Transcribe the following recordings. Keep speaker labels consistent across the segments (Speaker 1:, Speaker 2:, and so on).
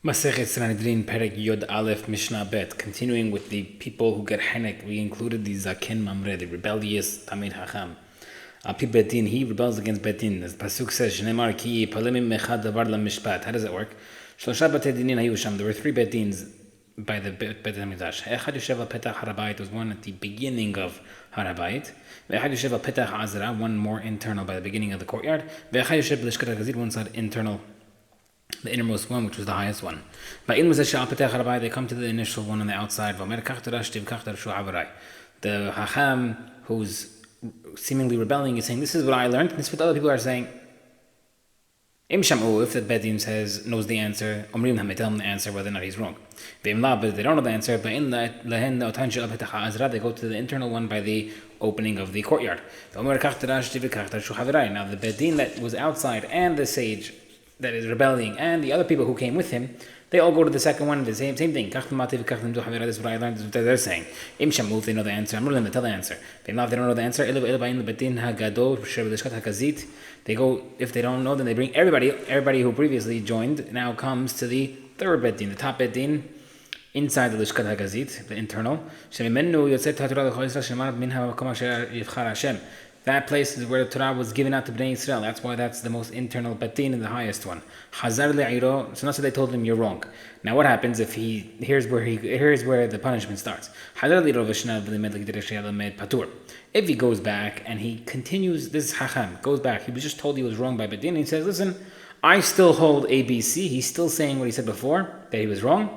Speaker 1: Masechet Sanhedrin, PEREK Yod Aleph, MISHNAH Bet. Continuing with the people who get Henek, we included the Zaken Mamre, the rebellious Tamid Hacham. Api Betin, he rebels against Betin. As the Pasuk says, Shneimar ki palemim mechad davar lamishpat. How does it work? Shlosha bate dinin hayu sham. There were 3 Betins by the Bet HaMikdash. Echad yoshev al petach harabayit, was one at the beginning of Harabayit. Ve'echad yoshev al petach azra, one more internal by the beginning of the courtyard. Ve'echad yoshev b'lishkat hagazit, one side internal, the innermost one, which was the highest one. They come to the initial one on the outside. The Hacham, who's seemingly rebelling, is saying, this is what I learned. This is what other people are saying. If the Bedin knows the answer, tell him the answer whether or not he's wrong. But they don't know the answer, they go to the internal one by the opening of the courtyard. Now the Bedin that was outside and the sage that is rebelling and the other people who came with him, they all go to the second one, the same thing. This is what I learned, this is what they're saying. If they know the answer, I'm going to tell the answer. If they don't know the answer, they go, if they don't know, then they bring everybody who previously joined, now comes to the third Bedin, the top Bedin, inside the Lishkat HaGazit, the internal. That place is where the Torah was given out to Bnei Israel. That's why that's the most internal Batin and the highest one. Hazar le'iro. So not so they told him you're wrong. Now what happens if here's where the punishment starts. Hazar le'iro v'shna v'lemed patur. If he goes back and he continues, this Hacham goes back. He was just told he was wrong by Batin. He says, listen, I still hold ABC. He's still saying what he said before, that he was wrong.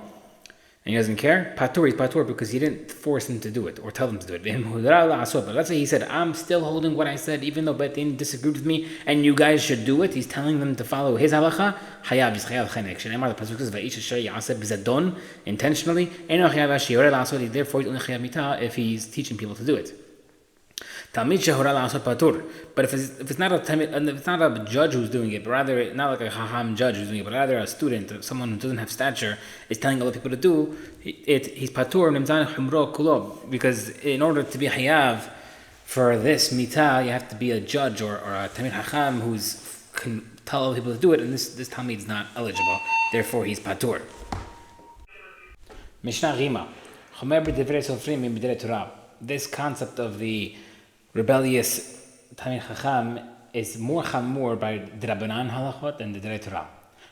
Speaker 1: And he doesn't care. Patur is patur because he didn't force him to do it or tell them to do it. But let's say he said, I'm still holding what I said, even though Betin disagreed with me, and you guys should do it. He's telling them to follow his halacha. Hayav is chayav chenek. Shneimar, the pasuk says, Va'isha asher ya'aseh b'zadon, intentionally. Eno chayav asher yoreh la'asot. Therefore, he's only chayav mitah if he's teaching people to do it. Talmid shehora la'asot patur. But if it's not a judge who's doing it, but rather not like a hacham judge who's doing it, but rather a student, someone who doesn't have stature, is telling other people to do it, he's patur nimzan humro kulo. Because in order to be hayav for this mitah, you have to be a judge or a talmid hacham who's can tell other people to do it, and this talmid is not eligible. Therefore, he's patur. Mishnah Rima. This concept of the rebellious Talmid Chacham is more chamor by Drabanan halachot than the Drei Torah.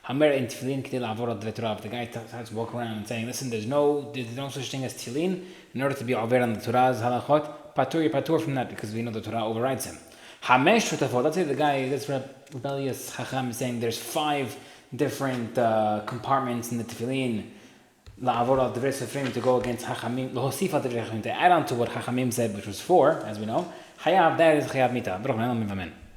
Speaker 1: Hamer in Tefillin k'dei la'avor al Drei Torah. The guy starts walking around and saying, listen, there's no such thing as Tefillin. In order to be aver on the Torah's halachot, patur from that, because we know the Torah overrides him. Hamesh shutafot. Let's say the guy, this rebellious Chacham, is saying there's 5 different compartments in the Tefillin. La'avor al Drei Sefrim, to go against Chachamim. L'hosif al Drei Chachamim, to add on to what Chachamim said, which was 4, as we know. Chayav, that is chayav mitah.